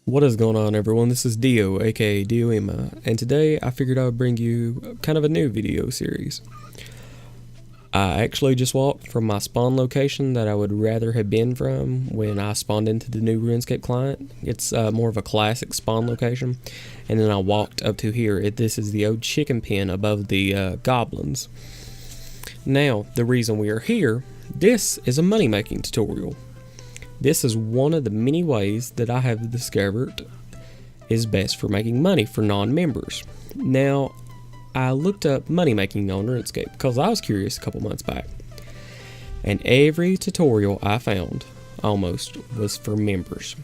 What is going on, everyone? This is Dio, aka Dioimai, and today I figured I would bring you kind of a new video series. I actually just walked from my spawn location that I would rather have been from when I spawned into the new Runescape client. It's more of a classic spawn location, and then I walked up to here. This is the old chicken pen above the goblins. Now, the reason we are here, this is a money-making tutorial. This is one of the many ways that I have discovered is best for making money for non-members. Now, I looked up money making on Runescape because I was curious a couple months back. And every tutorial I found, almost, was for members.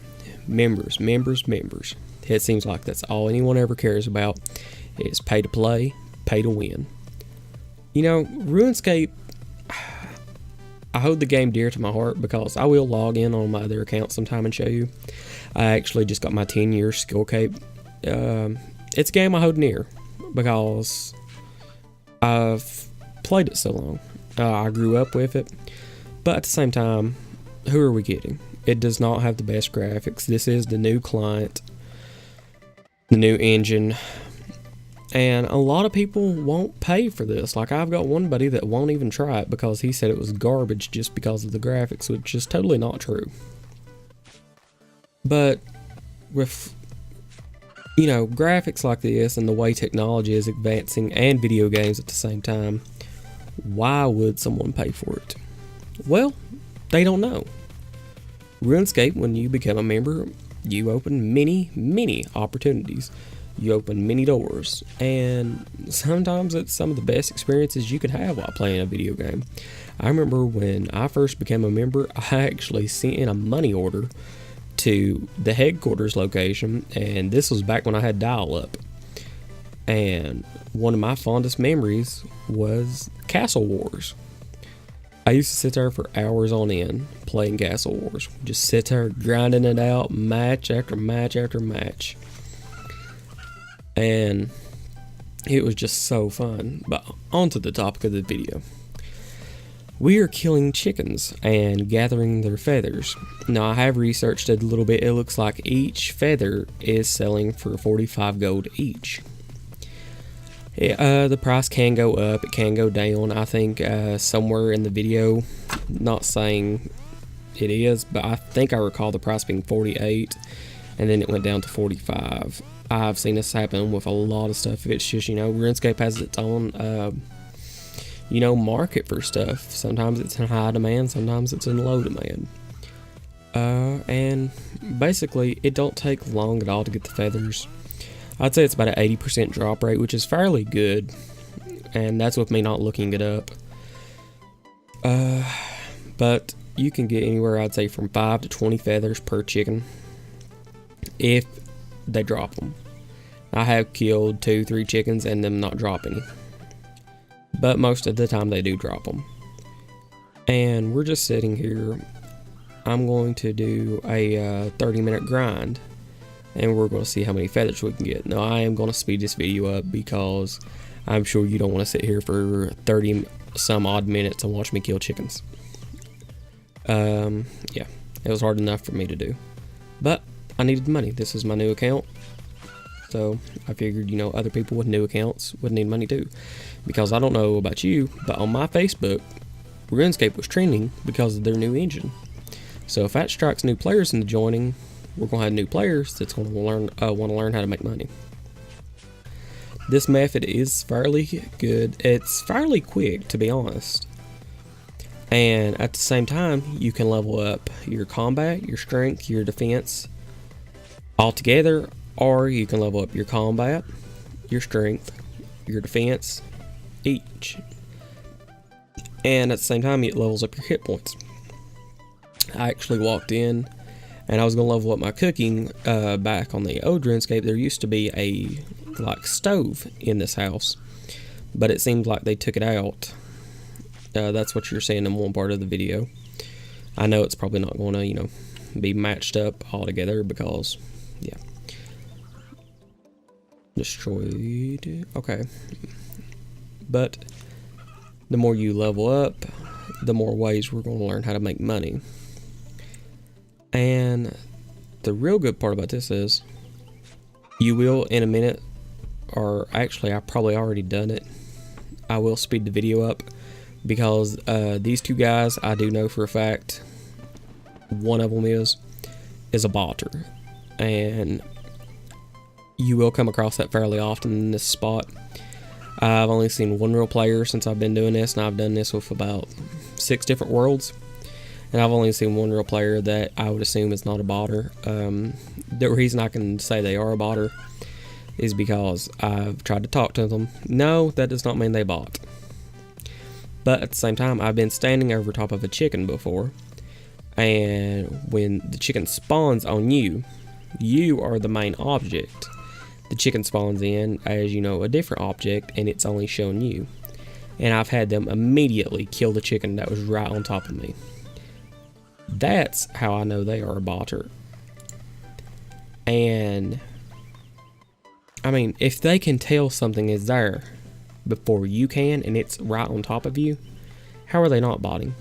Members. It seems like that's all anyone ever cares about is pay to play, pay to win. You know, Runescape, I hold the game dear to my heart because I will log in on my other account sometime and show you. I actually just got my 10-year skill cape. It's a game I hold near because I've played it so long. I grew up with it. But at the same time, who are we kidding? It does not have the best graphics. This is the new client, the new engine. And a lot of people won't pay for this. Like, I've got one buddy that won't even try it because he said it was garbage just because of the graphics, which is totally not true. But with, you know, graphics like this and the way technology is advancing and video games at the same time, why would someone pay for it? Well, they don't know. RuneScape, when you become a member, you open many opportunities. You open many doors, and sometimes it's some of the best experiences you can have while playing a video game. I remember when I first became a member, I actually sent in a money order to the headquarters location, and this was back when I had dial-up. And one of my fondest memories was Castle Wars. I used to sit there for hours on end playing Castle Wars. Just sit there grinding it out, match after match after match. And it was just so fun. But on to the topic of the video. We are killing chickens and gathering their feathers. Now, I have researched it a little bit. It looks like each feather is selling for 45 gold each. The price can go up, it can go down. I think somewhere in the video, not saying it is, but I think I recall the price being 48 and then it went down to 45. I've seen this happen with a lot of stuff. It's just, you know, RuneScape has its own, you know, market for stuff. Sometimes it's in high demand, sometimes it's in low demand. And basically, it don't take long at all to get the feathers. I'd say it's about an 80% drop rate, which is fairly good. And that's with me not looking it up. But you can get anywhere, I'd say, from 5 to 20 feathers per chicken if they drop them. I have killed 2-3 chickens and them not drop any, but most of the time they do drop them. And we're just sitting here. I'm going to do a 30-minute grind, and we're going to see how many feathers we can get. Now, I am going to speed this video up because I'm sure you don't want to sit here for 30 some odd minutes and watch me kill chickens. Yeah, it was hard enough for me to do, but I needed money. This is my new account. So I figured, you know, other people with new accounts would need money too. Because I don't know about you, but on my Facebook, RuneScape was trending because of their new engine. So if that strikes new players into joining, we're going to have new players that's going to want to learn how to make money. This method is fairly good. It's fairly quick, to be honest. And at the same time, you can level up your combat, your strength, your defense all together. Or you can level up your combat, your strength, your defense, each. And at the same time, it levels up your hit points. I actually walked in and I was going to level up my cooking back on the old RuneScape. There used to be a stove in this house, but it seems like they took it out. That's what you're seeing in one part of the video. I know it's probably not going to, you know, be matched up all together because, yeah. Destroyed. Okay. But the more you level up, the more ways we're going to learn how to make money. And the real good part about this is you will in a minute, or actually I probably already done it. I will speed the video up because these two guys I do know for a fact one of them is a botter, and you will come across that fairly often in this spot. I've only seen one real player since I've been doing this, and I've done this with about 6 different worlds, and I've only seen one real player that I would assume is not a botter. The reason I can say they are a botter is because I've tried to talk to them. No, that does not mean they bot. But at the same time, I've been standing over top of a chicken before, and when the chicken spawns on you, you are the main object. The chicken spawns in as, you know, a different object, and it's only showing you. And I've had them immediately kill the chicken that was right on top of me. That's how I know they are a botter. And I mean, if they can tell something is there before you can, and it's right on top of you, how are they not botting?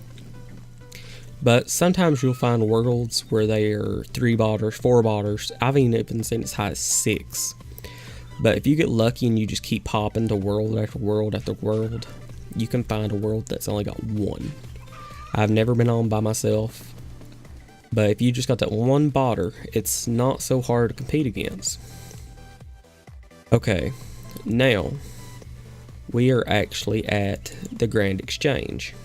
But sometimes you'll find worlds where they are 3 botters, 4 botters. I've even seen as high as 6. But if you get lucky and you just keep popping to world after world after world, you can find a world that's only got 1. I've never been on by myself, but if you just got that 1 botter, it's not so hard to compete against. Okay, now we are actually at the Grand Exchange.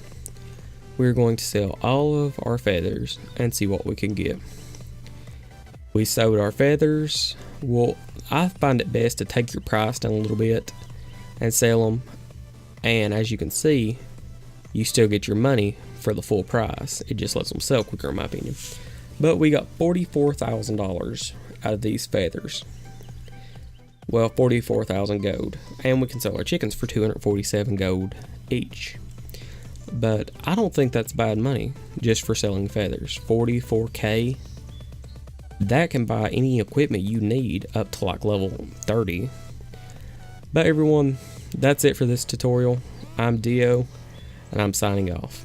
We're going to sell all of our feathers and see what we can get. We sold our feathers. Well, I find it best to take your price down a little bit and sell them, and as you can see, you still get your money for the full price. It just lets them sell quicker in my opinion. But we got $44,000 out of these feathers. Well, 44,000 gold, and we can sell our chickens for 247 gold each. But I don't think that's bad money just for selling feathers. 44k, that can buy any equipment you need up to like level 30. But everyone, that's it for this tutorial. I'm Dio, and I'm signing off.